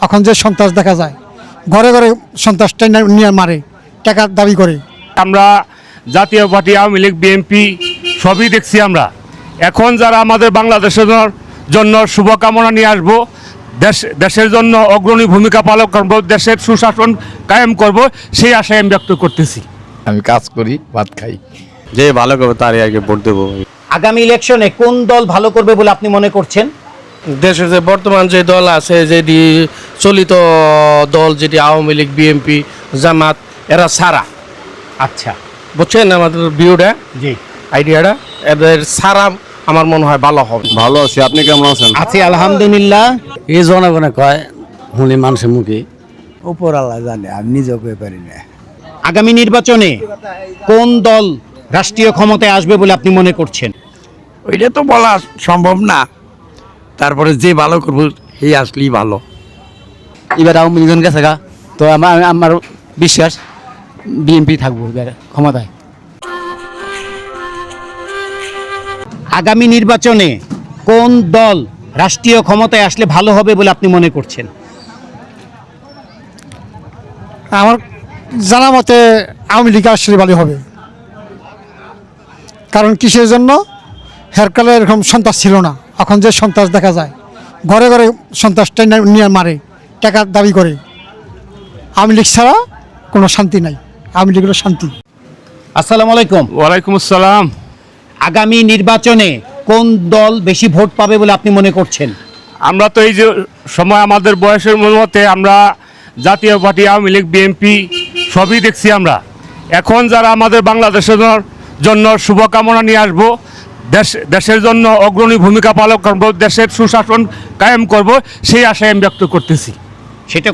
এখন যে সন্ত্রাস দেখা যায়, ঘরে ঘরে সন্ত্রাসটা নিয়ে মারে, টাকা দাবি করে। আমরা জাতীয় পার্টি, আওয়ামী লীগ, বিএনপি সবই দেখছি আমরা। এখন যারা আমাদের বাংলাদেশের জন্য শুভকামনা নিয়ে আসবো, দেশের জন্য অগ্রণী ভূমিকা পালন করব, দেশের সুশাসন কায়েম করব, সেই আশায় আমি ব্যক্ত করতেছি। আমি কাজ করি, ভাত খাই। যে ভালো করবে তারই আগে ভোট দেবো। আগামী ইলেকশনে কোন দল ভালো করবে বলে আপনি মনে করছেন? দেশের যে বর্তমান যে দল আছে, যেটি চলিত দল, যেটি আওয়ামী লীগ, বিএনপি, জামাত, এরা সারা, আচ্ছা, বুঝছেন আমাদের ভিউটা, জি, আইডিয়াটা, এদের সারা আমার মনে হয় ভালো হবে। ভালো আছি, আপনি কেমন আছেন? আছি আলহামদুলিল্লাহ। এই জনগণে কয় শুনি মানুষের মুখে, উপর আল্লাহ জানে, আমি নিজেও কই পারি না। আগামী নির্বাচনে কোন দল রাষ্ট্রীয় ক্ষমতায় আসবে বলে আপনি মনে করছেন? ওইটা তো বলা সম্ভব না, তারপরে যে ভালো করবো সেই আসলেই ভালো। এবার আওয়ামী লীগ গেছে গা, তো আমার বিশ্বাস বিএনপি থাকবো এবার ক্ষমতায়। আগামী নির্বাচনে কোন দল রাষ্ট্রীয় ক্ষমতায় আসলে ভালো হবে বলে আপনি মনে করছেন? আমার জানা মতে আওয়ামী লীগ আসলে ভালো হবে। কারণ কিসের জন্য? হেরকালে এরকম সন্ত্রাস ছিল না, এখন যে সন্ত্রাস দেখা যায়, ঘরে ঘরে সন্ত্রাসটা নিয়ে মারে, টাকা দাবি করে। আওয়ামী লীগ ছাড়া কোনো শান্তি নাই, আওয়ামী লীগ হলো শান্তি। আসসালামু আলাইকুম। ওয়ালাইকুম আসসালাম। আগামী নির্বাচনে কোন দল বেশি ভোট পাবে বলে আপনি মনে করছেন? আমরা তো এই যে সময় আমাদের বয়সের মতে আমরা জাতীয় পার্টি, আওয়ামী লীগ, বিএনপি সবই দেখছি আমরা। এখন যারা আমাদের বাংলাদেশের জন্য শুভকামনা নিয়ে আসবো, দেশের জন্য অগ্রণী ভূমিকা পালন করব, দেশের সুশাসন কায়েম করব, সেই আশায় আমি ব্যক্ত করতেছি। সেটা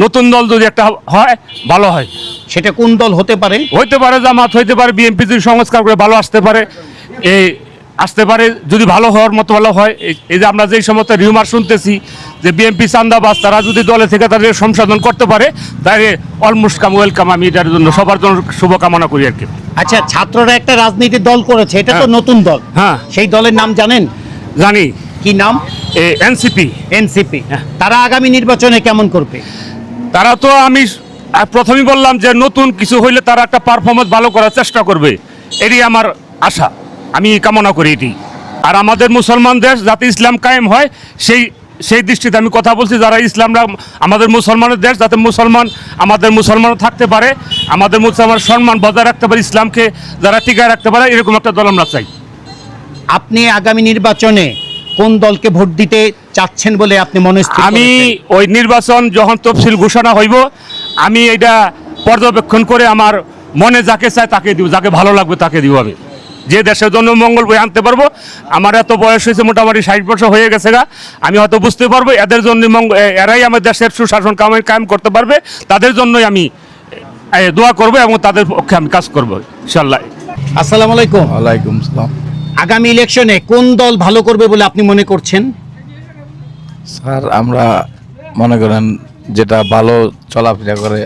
নতুন দল যদি একটা হয় ভালো হয়। সেটা কোন দল হতে পারে? হইতে পারে জামাত, হইতে পারে বিএনপি, যদি সংস্কার করে ভালো আসতে পারে, আসতে পারে, যদি ভালো হওয়ার মতো ভালো হয়। এই যে আমরা যেই সমস্ত রিউমার শুনতেছি যে বিএনপি চান্দাবাজ, তারা যদি দলে থেকে তাদের সংশোধন করতে পারে, তাহলে অলমোস্ট কাম ওয়েলকাম। আমি এটার জন্য সবার জন্য শুভকামনা করি আর কি। আচ্ছা, ছাত্ররা একটা রাজনীতির দল করেছে, এটা তো নতুন দল। হ্যাঁ, সেই দলের নাম জানেন? জানি। কি নাম? এনসিপি। এনসিপি। তারা আগামী নির্বাচনে কেমন করবে? তারা তো, আমি প্রথমেই বললাম যে নতুন কিছু হইলে তারা একটা পারফরমেন্স ভালো করার চেষ্টা করবে, এটি আমার আশা, আমি কামনা করি এটি। আর আমাদের মুসলমান দেশ যাতে ইসলাম কায়েম হয়, সেই দৃষ্টিতে আমি কথা বলছি। যারা ইসলামরা, আমাদের মুসলমানের দেশ, যাতে আমাদের মুসলমানও থাকতে পারে, আমাদের মুসলমান সম্মান বজায় রাখতে পারে, ইসলামকে যারা টিকায় রাখতে পারে, এরকম একটা দল আমরা চাই। আপনি আগামী নির্বাচনে কোন দলকে ভোট দিতে চাচ্ছেন বলে আপনি মনে করেন? আমি ওই নির্বাচন যখন তফসিল ঘোষণা হইব, আমি এটা পর্যবেক্ষণ করে আমার মনে যাকে চায় তাকে দিব, যাকে ভালো লাগবে তাকে দিব। আমি যে দেশের জন্য মঙ্গল বয়ে আনতে পারবো, আমার এত বয়স হয়েছে, মোটামুটি 60 বছর হয়ে গেছে গা, আমি হয়তো বুঝতে পারবো এদের জন্য এরাই আমার দেশের সুশাসন কায়েম করতে পারবে, তাদের জন্যই আমি দোয়া করব এবং তাদের পক্ষে আমি কাজ করবো ইনশাল্লাহ। আসসালামু আলাইকুম। ওয়ালাইকুম আসসালাম। আগামী ইলেকশনে কোন দল ভালো করবে বলে আপনি মনে করছেন? স্যার, আমরা মনে করেন যেটা ভালো চলাফেরা করে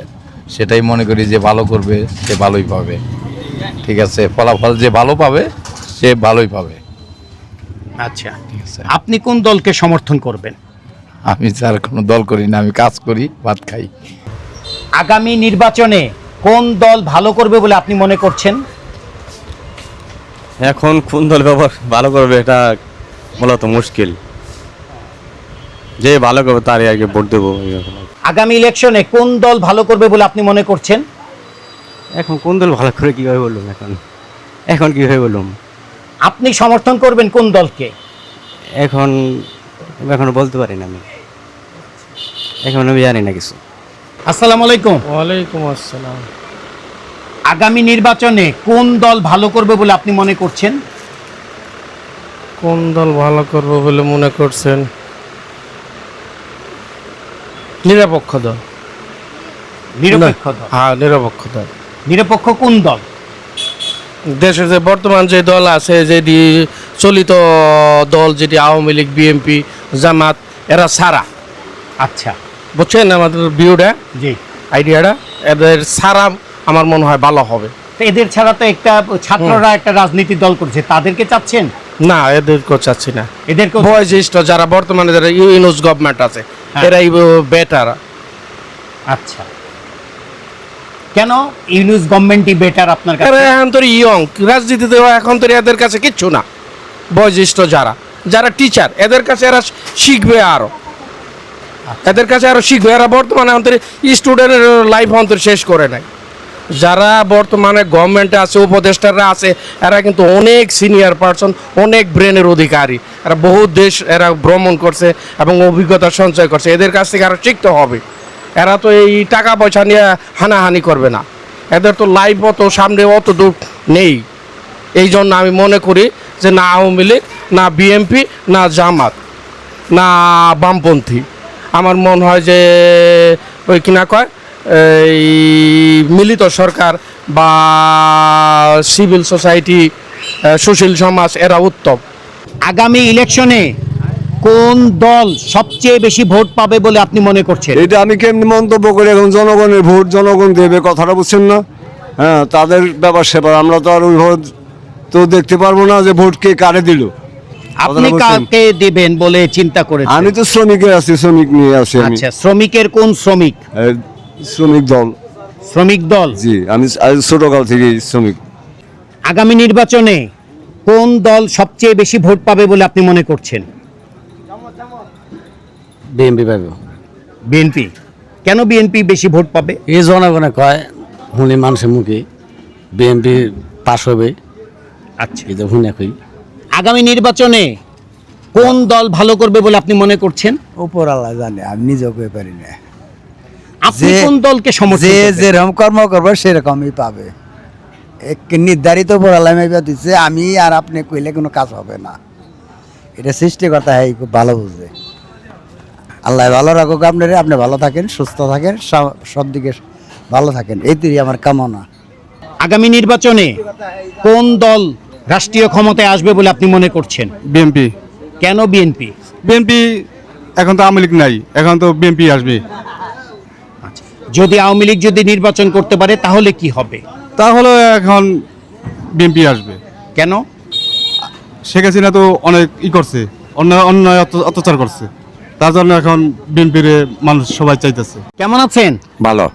সেটাই মনে করি যে ভালো করবে, সে ভালোই পাবে। ঠিক আছে, ফলাফল যে ভালো পাবে সে ভালোই পাবে। আচ্ছা, ঠিক আছে। আপনি কোন দলকে সমর্থন করবেন? আমি স্যার কোনো দল করি না, আমি কাজ করি, ভাত খাই। আগামী নির্বাচনে কোন দল ভালো করবে বলে আপনি মনে করছেন? এখন কোন দল ভালো করবে এটা মূলত মুশকিল। যে ভালো করবে তারই আগে ভোট দেবো। আগামী ইলেকশনে কোন দল ভালো করবে বলে আপনি মনে করছেন? এখন কোন দল ভালো করে কীভাবে বললাম, এখন কীভাবে বললাম? আপনি সমর্থন করবেন কোন দলকে? এখনো বলতে পারি না, আমি আমি জানি না কিছু। আসসালামু আলাইকুম। ওয়ালাইকুম আসসালাম। আগামী নির্বাচনে কোন দল ভালো করবে বলে আপনি মনে করছেন? কোন দল ভালো করবে বলে মনে করছেন? নিরপেক্ষ দল। নিরপেক্ষ দল? হ্যাঁ, নিরপেক্ষ দল। নিরপেক্ষ কোন দল? দেশের যে বর্তমান যে দল আছে, যেটি চলিত দল, যেটি আওয়ামী লীগ, বিএনপি, জামাত, এরা সারা, আচ্ছা, বুঝছেন আমাদের ভিউটা, জি, আইডিয়াটা, এদের সারা আমার মনে হয় ভালো হবে। তো এদের ছাড়া তো একটা ছাত্ররা একটা রাজনীতি দল করছে, তাদেরকে চাচ্ছেন? না, এদেরকেও চাচ্ছি না। এদেরকে বয়োজ্যেষ্ঠ যারা বর্তমানে যারা ইউনুস গভর্নমেন্ট আছে হ্যাঁ। এরাই বেটার। আচ্ছা, কেন ইউনুস গভর্নমেন্টই বেটার আপনার এরা কাছে? এখন তোর ইয়ং, রাজনীতিতে এখন তোর এদের কাছে কিচ্ছু না। বয়োজ্যেষ্ঠ যারা টিচার, এদের কাছে এরা শিখবে আরো, এদের কাছে আরো শিখবে। এরা বর্তমানে অন্তরে স্টুডেন্টের লাইফ অন্তর শেষ করে নাই। যারা বর্তমানে গভর্নমেন্টে আছে, উপদেষ্টারা আছে, এরা কিন্তু অনেক সিনিয়র পার্সন, অনেক ব্রেনের অধিকারী। এরা বহু দেশ এরা ভ্রমণ করছে এবং অভিজ্ঞতা সঞ্চয় করছে। এদের কাছ থেকে আরো শিখতে হবে। এরা তো এই টাকা পয়সা নিয়ে হানাহানি করবে না। এদের তো লাইফ অত সামনে অত দূর নেই। এই জন্য আমি মনে করি যে না আওয়ামী লীগ, না বিএনপি, না জামাত, না বামপন্থী, আমার মনে হয় যে ওই কিনা কয় এই মিলিত সরকার বা সিভিল সোসাইটি, সুশীল সমাজ, এরা উত্তম। আগামী ইলেকশনে কোন দল সবচেয়ে বেশি ভোট পাবে বলে আপনি মনে করছেন? এটা আমি কেমনি মন্তব্য করি? এখন জনগণের ভোট জনগণ দেবে, কথাটা বুঝছেন না? হ্যাঁ, তাদের ব্যাপার সেবার, আমরা তো আর ওই ভোট তো দেখতে পারবো না যে ভোট কে কারে দিল। আপনি বুঝছেন? কাকে দিবেন বলে চিন্তা করেছেন? আমি তো শ্রমিকে আছি, শ্রমিক নিয়ে আছি আমি। আচ্ছা, শ্রমিকের কোন শ্রমিক? শ্রমিক দল। শ্রমিক দল। জি, আমি ছোটকাল থেকেই শ্রমিক। আগামী নির্বাচনে কোন দল সবচেয়ে বেশি ভোট পাবে বলে আপনি মনে করছেন? বিএমপি পাইব। বিএনপি। কেন বিএনপি বেশি ভোট পাবে? এই জনগণে কয়, শুনি মানুষের মুখে বিএমপি পাস হবে, আচ্ছা, এটা শুনে কই। আগামী নির্বাচনে কোন দল ভালো করবে বলে আপনি মনে করছেন? উপর আল্লাহ জানে, আমি নিজেও কই পারি না। আপনি যে- কোন দলকে সমর্থন যে করবেন? যেরকম কর্ম করবে সেরকমই পাবে। এক নির্ধারিত উপর আল্লাহ দিচ্ছে, আমি আর আপনি কইলে কোনো কাজ হবে না। এটা সৃষ্টিকর্তা হ্যাঁ খুব ভালো বুঝে। আল্লাহ ভালো রাখুক আপনারে, আপনি ভালো থাকেন, সুস্থ থাকেন, সব দিকে ভালো থাকেন, এইটাই আমার কামনা। আগামী নির্বাচনে কোন দল রাষ্ট্রীয় ক্ষমতায় আসবে বলে আপনি মনে করছেন? বিএনপি। কেন বিএনপি? বিএনপি, এখন তো আওয়ামী লীগ নাই, এখন তো বিএনপি আসবে। যদি আওয়ামী লীগ যদি নির্বাচন করতে পারে তাহলে কি হবে? তাহলে এখন বিএনপি আসবে। কেন? শেখ হাসিনা তো অনেক করছে, অন্যায় অত্যাচার করছে, তার জন্য এখন বিএনপির মানুষ সবাই চাইতেছে। কেমন আছেন? ভালো।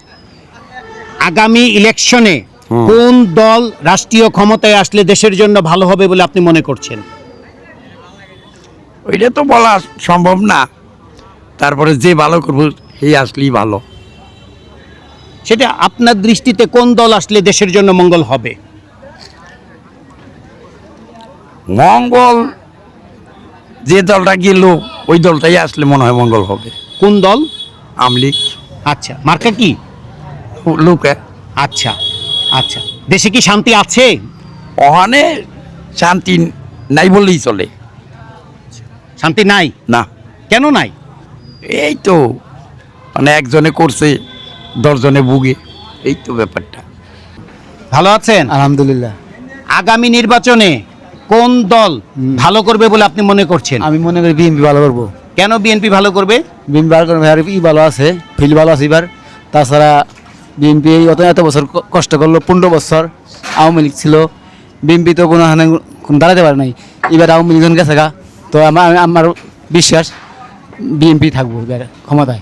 আগামী ইলেকশনে কোন দল রাষ্ট্রীয় ক্ষমতায় আসলে দেশের জন্য ভালো হবে বলে আপনি মনে করছেন? ওইটা তো বলা সম্ভব না। তারপরে যে ভালো করবো সেই আসলেই ভালো। সেটা আপনার দৃষ্টিতে কোন দল আসলে দেশের জন্য মঙ্গল হবে? মঙ্গল যে দলটা গেল ওই দলটাই আসলে মনে হয় মঙ্গল হবে। কোন দল? আমলিক। আচ্ছা, মার্কা কি? লোকে আচ্ছা আচ্ছা, দেশে কি শান্তি আছে? ওখানে শান্তি নাই বললেই চলে। শান্তি নাই? না। কেন নাই? এই তো মানে একজনে করছে, 10 জনে ভুগে, এই তো ব্যাপারটা। ভালো আছেন? আলহামদুলিল্লাহ। আগামী নির্বাচনে কোন দল ভালো করবে বলে আপনি মনে করছেন? আমি মনে করি বিএনপি ভালো করবো। কেন বিএনপি ভালো করবে? বিএনপি ভালো করবে, আর ই ভালো আছে, ফিল ভালো আছে এবার। তাছাড়া বিএনপি এত বছর কষ্ট করলো, 15 বছর আওয়ামী লীগ ছিল, বিএনপি তো কোনো দাঁড়াতে পারে নাই। এবার আওয়ামী লীগ গেছে গা, তো আমার বিশ্বাস বিএনপি থাকবো এবার ক্ষমতায়।